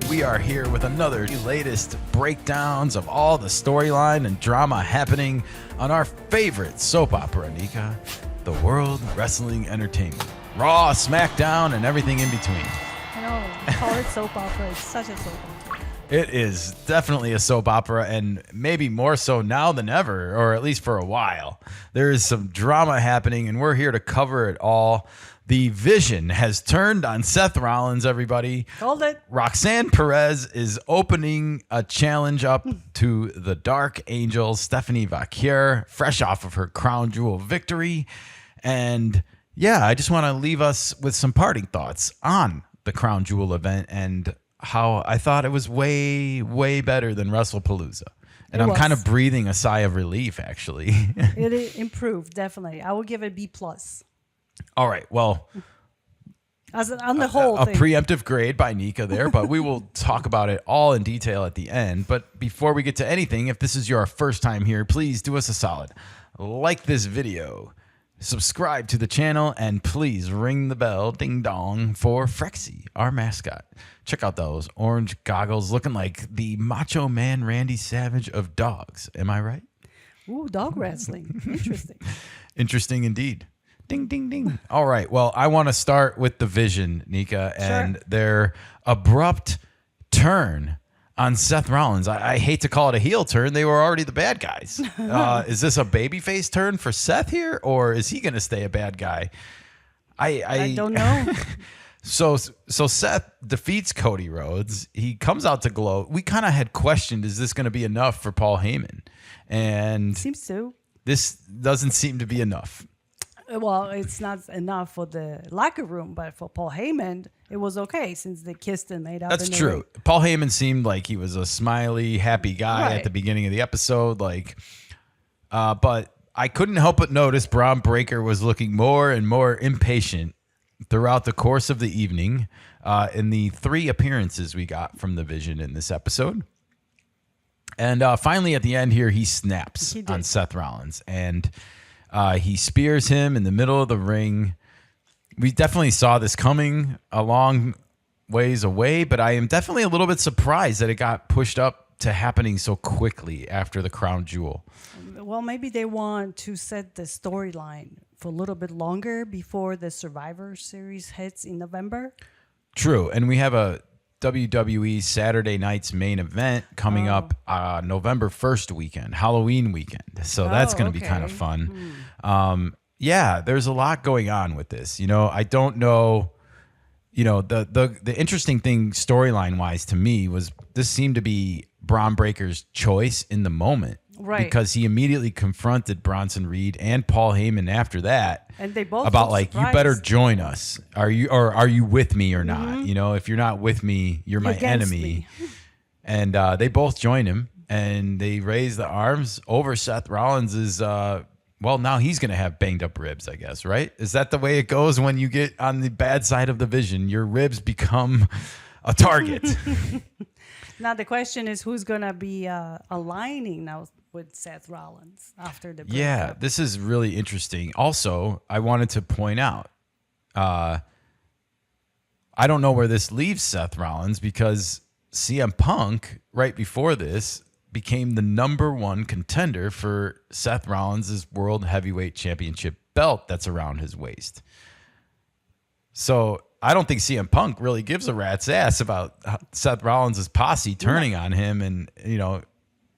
we are here with another latest breakdowns of all the storyline and drama happening on our favorite soap opera, Nika, the World Wrestling Entertainment. Raw, SmackDown, and everything in between. I know, call it soap opera. It's such a soap opera. It is definitely a soap opera, and maybe more so now than ever, or at least for a while. There is some drama happening, and we're here to cover it all. The Vision has turned on Seth Rollins, everybody. Called it. Roxanne Perez is opening a challenge up to the Dark Angel, Stephanie Vaquer, fresh off of her crown jewel victory. And yeah, I just want to leave us with some parting thoughts on the crown jewel event and how I thought it was way, way better than WrestlePalooza. And I'm kind of breathing a sigh of relief, actually. It improved, definitely. I will give it B+. All right, well, on the whole a thing. preemptive grade by Nika there, but we will talk about it all in detail at the end. But before we get to anything, if this is your first time here, please do us a solid. Like this video, subscribe to the channel, and please ring the bell, ding dong, for Frexy, our mascot. Check out those orange goggles looking like the Macho Man Randy Savage of dogs. Am I right? Ooh, dog wrestling. Interesting. Interesting indeed. Ding, ding, ding. All right. Well, I want to start with the Vision, Nika, and their abrupt turn on Seth Rollins. I hate to call it a heel turn. They were already the bad guys. Is this a babyface turn for Seth here, or is he going to stay a bad guy? I don't know. So Seth defeats Cody Rhodes. He comes out to gloat. We kind of had questioned, is this going to be enough for Paul Heyman? And Seems so. This doesn't seem to be enough. Well, it's not enough for the locker room, but for Paul Heyman, it was okay since they kissed and made out. That's true. Ring. Paul Heyman seemed like he was a smiley, happy guy at the beginning of the episode. But I couldn't help but notice Braun Breaker was looking more and more impatient throughout the course of the evening in the 3 appearances we got from the Vision in this episode. And finally, at the end here, he snaps on Seth Rollins, and he spears him in the middle of the ring. We definitely saw this coming a long ways away, but I am definitely a little bit surprised that it got pushed up to happening so quickly after the crown jewel. Well, maybe they want to set the storyline for a little bit longer before the Survivor Series hits in November. True, and we have a WWE Saturday night's main event coming up November 1st weekend, Halloween weekend. So that's going to be kind of fun. Yeah, there's a lot going on with this. You know, I don't know, you know, the interesting thing storyline wise to me was this seemed to be Braun Breaker's choice in the moment. Right. Because he immediately confronted Bronson Reed and Paul Heyman after that. And they both about like, surprised. You better join us. Are you with me or not? You know, if you're not with me, you're my enemy. Me. And they both join him, and they raise the arms over Seth Rollins. Well, now he's going to have banged up ribs, I guess, right? Is that the way it goes when you get on the bad side of the Vision? Your ribs become a target. Now the question is, who's going to be aligning now with Seth Rollins after the breakup? Yeah, this is really interesting. Also, I wanted to point out, I don't know where this leaves Seth Rollins, because CM Punk, right before this, became the #1 contender for Seth Rollins' World Heavyweight Championship belt that's around his waist. So I don't think CM Punk really gives a rat's ass about Seth Rollins' posse turning on him, and, you know,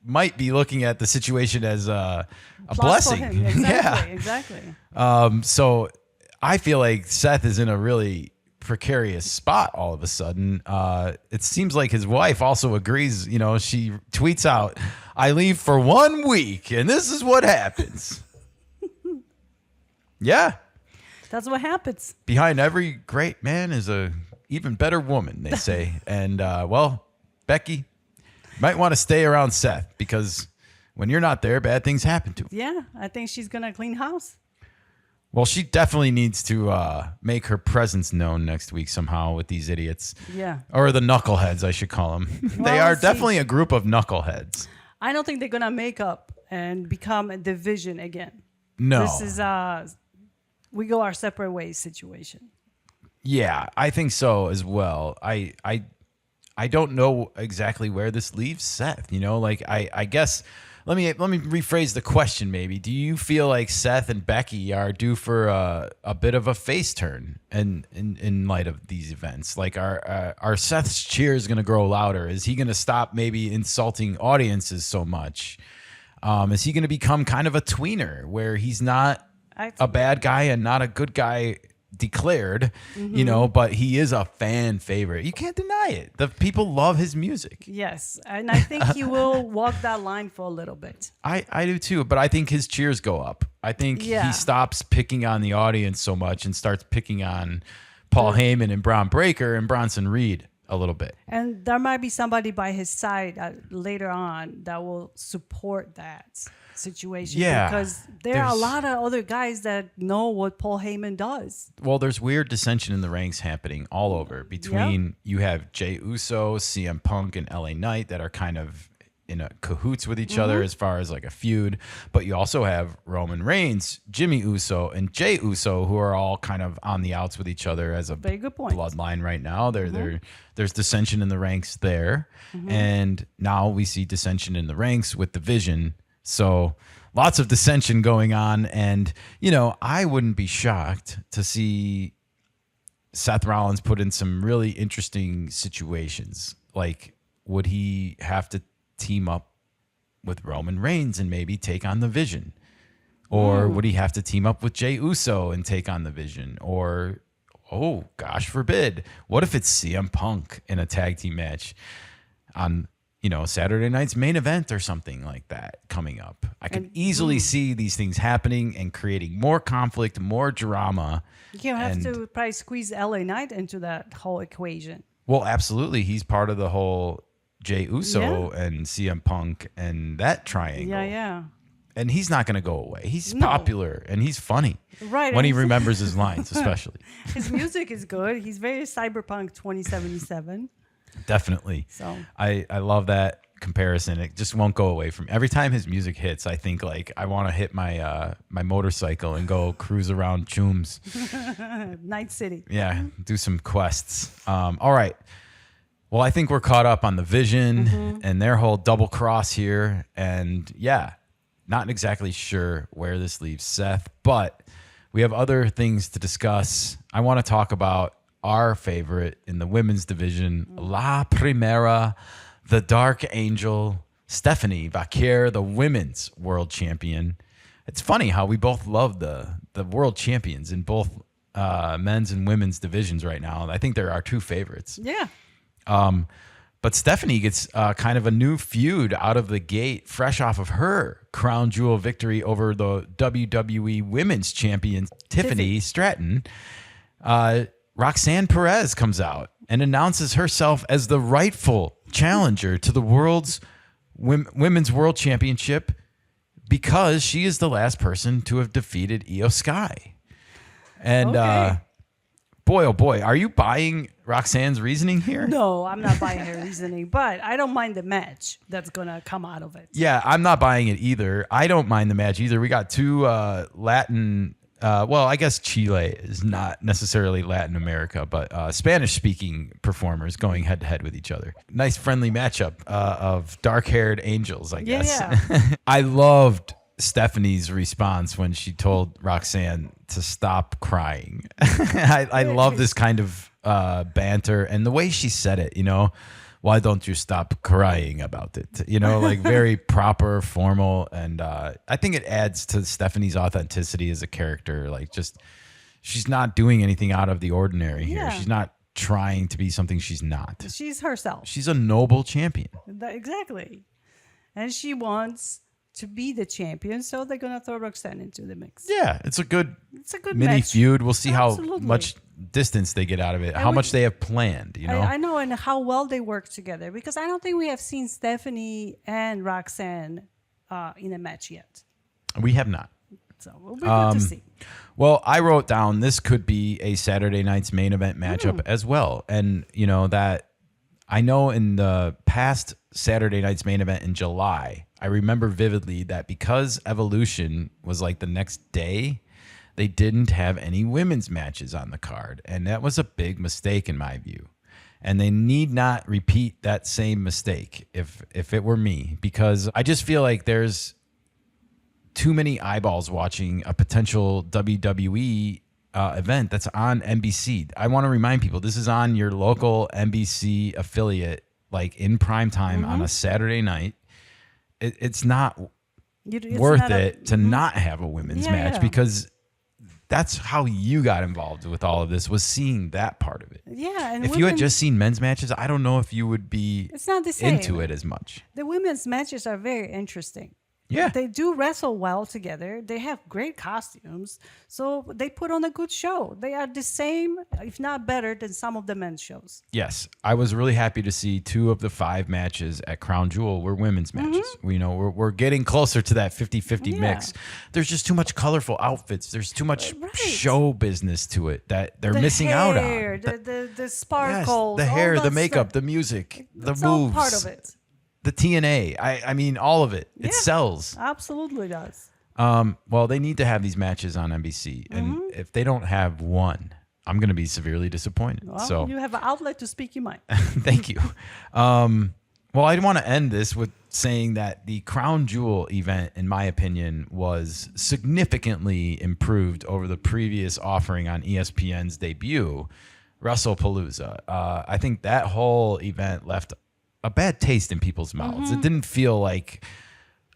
might be looking at the situation as a blessing. Exactly, exactly. So I feel like Seth is in a really precarious spot all of a sudden. It seems like his wife also agrees. You know, she tweets out, "I leave for 1 week, and this is what happens." Yeah. That's what happens. Behind every great man is a even better woman, they say. And, well, Becky, might want to stay around Seth, because when you're not there, bad things happen to him. Yeah, I think she's going to clean house. Well, she definitely needs to make her presence known next week somehow with these idiots. Yeah. Or the knuckleheads, I should call them. They are definitely a group of knuckleheads. I don't think they're going to make up and become a division again. No. This is we go our separate ways situation. Yeah, I think so as well. I I don't know exactly where this leaves Seth. You know, like I guess let me rephrase the question. Maybe, do you feel like Seth and Becky are due for a bit of a face turn in light of these events? Like, are Seth's cheers going to grow louder? Is he going to stop maybe insulting audiences so much? Is he going to become kind of a tweener where he's not a bad guy and not a good guy declared, you know, but he is a fan favorite. You can't deny it. The people love his music. Yes, and I think he will walk that line for a little bit. I do too, but I think his cheers go up. I think he stops picking on the audience so much and starts picking on Paul Heyman and Braun Breaker and Bronson Reed a little bit. And there might be somebody by his side later on that will support that situation. Yeah, because there are a lot of other guys that know what Paul Heyman does. Well, there's weird dissension in the ranks happening all over between you have Jey Uso, CM Punk, and LA Knight that are kind of in a cahoots with each other as far as like a feud, but you also have Roman Reigns, Jimmy Uso, and Jey Uso, who are all kind of on the outs with each other as a very good point. Bloodline right now. There's dissension in the ranks there, and now we see dissension in the ranks with the Vision. So lots of dissension going on, and you know, I wouldn't be shocked to see Seth Rollins put in some really interesting situations. Like, would he have to team up with Roman Reigns and maybe take on the Vision? Or would he have to team up with Jey Uso and take on the Vision? Or, oh, gosh forbid, what if it's CM Punk in a tag team match on, you know, Saturday night's main event or something like that coming up? I can easily see these things happening and creating more conflict, more drama. You have to probably squeeze LA Knight into that whole equation. Well, absolutely. He's part of the whole Jey Uso and CM Punk and that triangle. Yeah. And he's not going to go away. He's popular and he's funny. Right. When he remembers his lines, especially. His music is good. He's very cyberpunk 2077. Definitely. So I love that comparison. It just won't go away from every time his music hits. I think like I want to hit my my motorcycle and go cruise around Chooms. Night City. Yeah, do some quests. All right. Well, I think we're caught up on the Vision and their whole double cross here. And yeah, not exactly sure where this leaves Seth, but we have other things to discuss. I want to talk about our favorite in the women's division, La Primera, the Dark Angel, Stephanie Vaquer, the women's world champion. It's funny how we both love the world champions in both men's and women's divisions right now. I think they're our two favorites. Yeah. But Stephanie gets kind of a new feud out of the gate, fresh off of her crown jewel victory over the WWE Women's Champion, Tiffany Stratton. Roxanne Perez comes out and announces herself as the rightful challenger to the Women's World Championship because she is the last person to have defeated Io Sky. And boy, oh boy, are you buying Roxanne's reasoning here? No, I'm not buying her reasoning, but I don't mind the match that's going to come out of it. Yeah, I'm not buying it either. I don't mind the match either. We got two Latin, well, I guess Chile is not necessarily Latin America, but Spanish-speaking performers going head-to-head with each other. Nice friendly matchup of dark-haired angels, I guess. Yeah. I loved Stephanie's response when she told Roxanne to stop crying. I love this kind of banter and the way she said it, you know, why don't you stop crying about it? You know, like very proper, formal. And I think it adds to Stephanie's authenticity as a character. Like just, she's not doing anything out of the ordinary here. Yeah. She's not trying to be something she's not. She's herself. She's a noble champion. Exactly. And she wants to be the champion, so they're gonna throw Roxanne into the mix. Yeah, it's a good mini match. feud. We'll see Absolutely. how much distance they get out of it, how much they have planned. You know, I know, and how well they work together, because I don't think we have seen Stephanie and Roxanne in a match yet. We have not. So we'll be good to see. Well, I wrote down this could be a Saturday night's main event matchup as well, and you know that I know in the past Saturday night's main event in July, I remember vividly that because Evolution was like the next day, they didn't have any women's matches on the card. And that was a big mistake in my view. And they need not repeat that same mistake if it were me, because I just feel like there's too many eyeballs watching a potential WWE event that's on NBC. I want to remind people, this is on your local NBC affiliate, like in prime time on a Saturday night. It's not worth it to not have a women's match, because that's how you got involved with all of this, was seeing that part of it. Yeah. And if you had just seen men's matches, I don't know if you would be it's not the same. into it as much. The women's matches are very interesting. Yeah. They do wrestle well together. They have great costumes. So they put on a good show. They are the same, if not better, than some of the men's shows. Yes. I was really happy to see 2 of the 5 matches at Crown Jewel were women's matches. We're getting closer to that 50-50 mix. There's just too much colorful outfits. There's too much show business to it that they're missing out on. The sparkles. Yes, the hair, the makeup, the music, the moves. All part of it. The TNA, I mean, all of it. It sells. Absolutely does. Well, they need to have these matches on NBC. And if they don't have one, I'm going to be severely disappointed. Well, so you have an outlet to speak your mind. Thank you. Well, I want to end this with saying that the Crown Jewel event, in my opinion, was significantly improved over the previous offering on ESPN's debut, WrestlePalooza. I think that whole event left a bad taste in people's mouths. It didn't feel like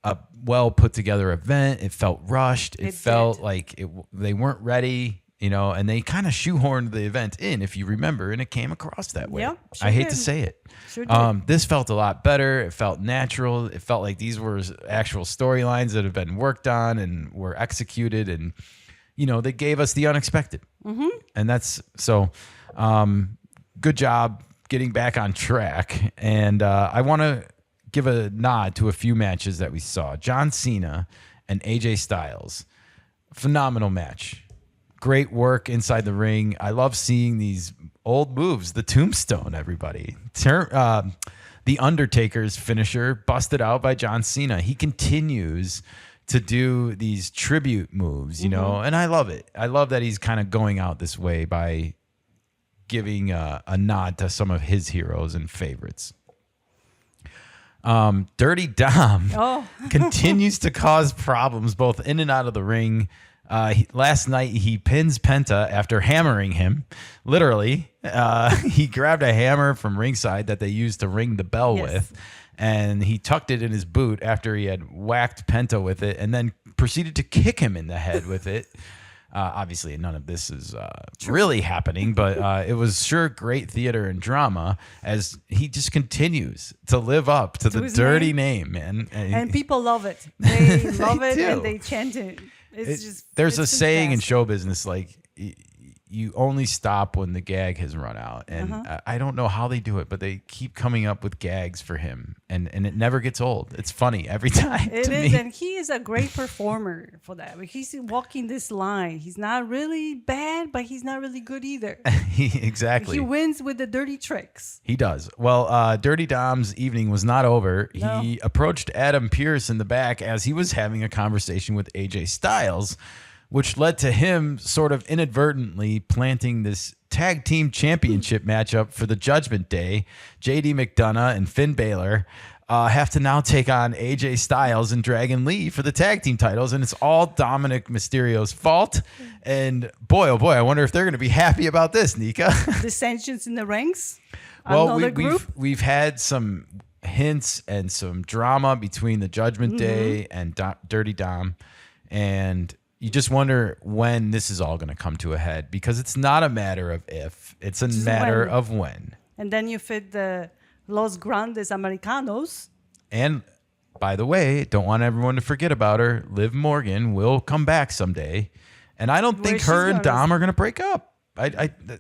a well put together event. It felt rushed. It felt like they weren't ready, and they kind of shoehorned the event in, if you remember, and it came across that way. Yep, I hate to say it. Sure did. This felt a lot better. It felt natural. It felt like these were actual storylines that have been worked on and were executed, and they gave us the unexpected. And that's so. Good job getting back on track. And I want to give a nod to a few matches that we saw. John Cena and AJ Styles. Phenomenal match. Great work inside the ring. I love seeing these old moves. The tombstone, everybody. The Undertaker's finisher busted out by John Cena. He continues to do these tribute moves, and I love it. I love that he's kind of going out this way by giving a nod to some of his heroes and favorites. Dirty Dom continues to cause problems both in and out of the ring. Last night, he pins Penta after hammering him. Literally, he grabbed a hammer from ringside that they used to ring the bell with, and he tucked it in his boot after he had whacked Penta with it, and then proceeded to kick him in the head with it. Obviously, none of this is really happening, but it was sure great theater and drama as he just continues to live up to the dirty name, man. And people love it. They love it, and they chant it. There's a saying in show business, like, you only stop when the gag has run out. And I don't know how they do it, but they keep coming up with gags for him. And it never gets old. It's funny every time. It is. And he is a great performer for that. He's walking this line. He's not really bad, but he's not really good either. Exactly. He wins with the dirty tricks. He does. Well, Dirty Dom's evening was not over. No. He approached Adam Pearce in the back as he was having a conversation with AJ Styles, which led to him sort of inadvertently planting this tag team championship matchup for the Judgment Day. JD McDonough and Finn Balor have to now take on AJ Styles and Dragon Lee for the tag team titles, and it's all Dominic Mysterio's fault. And boy, oh boy, I wonder if they're going to be happy about this, Nika. Dissensions in the ranks? Well, we've had some hints and some drama between the Judgment Day and Dirty Dom, and you just wonder when this is all going to come to a head, because it's not a matter of if, it's a matter of when. And then you fit the Los Grandes Americanos. And by the way, don't want everyone to forget about her. Liv Morgan will come back someday. And I don't think her and Dom are going to break up.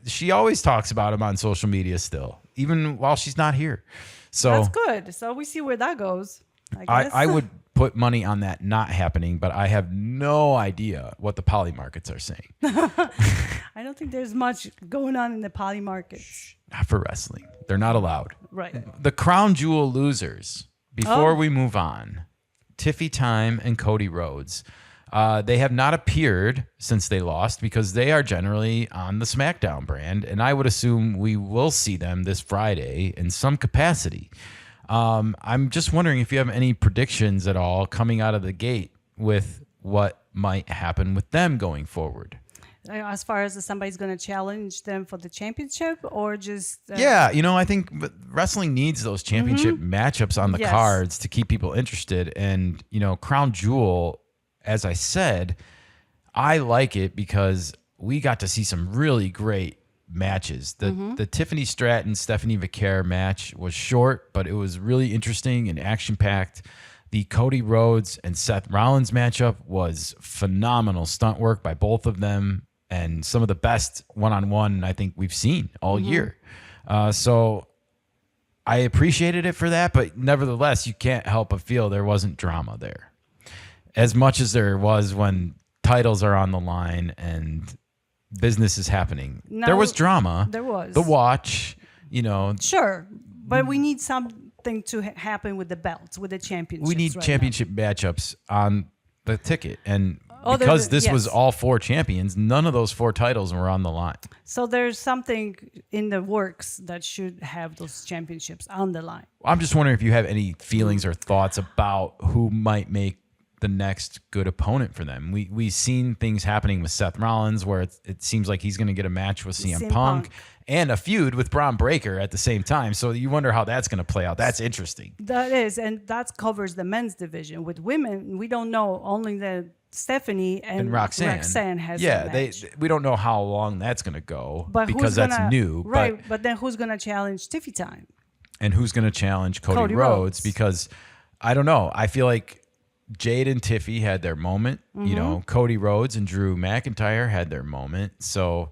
She always talks about him on social media still, even while she's not here. So that's good. So we see where that goes, I guess. I would put money on that not happening, but I have no idea what the poly markets are saying. I don't think there's much going on in the poly markets. Not for wrestling. They're not allowed. Right. The Crown Jewel losers, before we move on, Tiffy Time and Cody Rhodes. They have not appeared since they lost because they are generally on the SmackDown brand, and I would assume we will see them this Friday in some capacity. I'm just wondering if you have any predictions at all coming out of the gate with what might happen with them going forward. As far as somebody's going to challenge them for the championship or just... Yeah, I think wrestling needs those championship matchups on the cards to keep people interested. And, Crown Jewel, as I said, I like it because we got to see some really great matches. The Tiffany Stratton, Stephanie Vaquer match was short, but it was really interesting and action-packed. The Cody Rhodes and Seth Rollins matchup was phenomenal stunt work by both of them and some of the best one-on-one I think we've seen all year. So I appreciated it for that, but nevertheless, you can't help but feel there wasn't drama there. As much as there was when titles are on the line and business is happening. No, there was drama. There was. The watch, Sure, but we need something to happen with the belts, with the championships. We need championship matchups on the ticket. And because this was all 4 champions, none of those 4 titles were on the line. So there's something in the works that should have those championships on the line. I'm just wondering if you have any feelings or thoughts about who might make the next good opponent for them. We've seen things happening with Seth Rollins where it seems like he's going to get a match with CM Punk and a feud with Braun Breaker at the same time. So you wonder how that's going to play out. That's interesting. That is, and that covers the men's division. With women, we don't know. Only the Stephanie and Roxanne has a match. We don't know how long that's going to go because that's new. Right, but then who's going to challenge Tiffy Time? And who's going to challenge Cody Rhodes? Because I don't know. I feel like Jade and Tiffy had their moment. Cody Rhodes and Drew McIntyre had their moment. So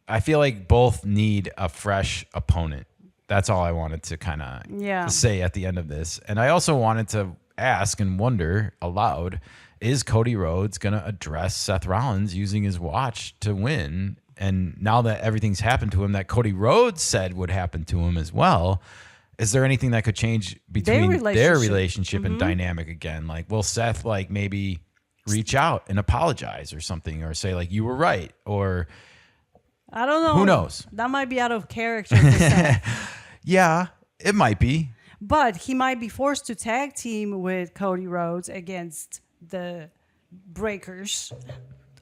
I feel like both need a fresh opponent. That's all I wanted to kind of say at the end of this. And I also wanted to ask and wonder aloud, is Cody Rhodes going to address Seth Rollins using his watch to win? And now that everything's happened to him that Cody Rhodes said would happen to him as well, is there anything that could change between their relationship and dynamic again? Like, will Seth maybe reach out and apologize or something, or say you were right, or I don't know. Who knows? That might be out of character for Seth. Yeah, it might be. But he might be forced to tag team with Cody Rhodes against the Breakers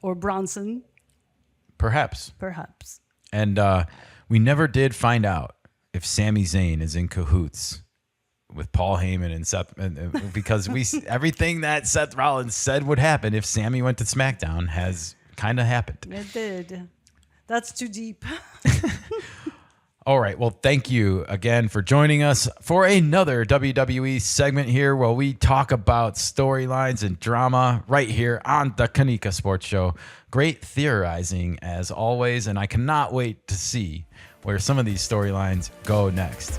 or Bronson. Perhaps. And we never did find out if Sami Zayn is in cahoots with Paul Heyman and Seth, because everything that Seth Rollins said would happen if Sami went to SmackDown has kind of happened. It did. That's too deep. All right. Well, thank you again for joining us for another WWE segment here where we talk about storylines and drama right here on the Kenikka Sports Show. Great theorizing as always, and I cannot wait to see where some of these storylines go next.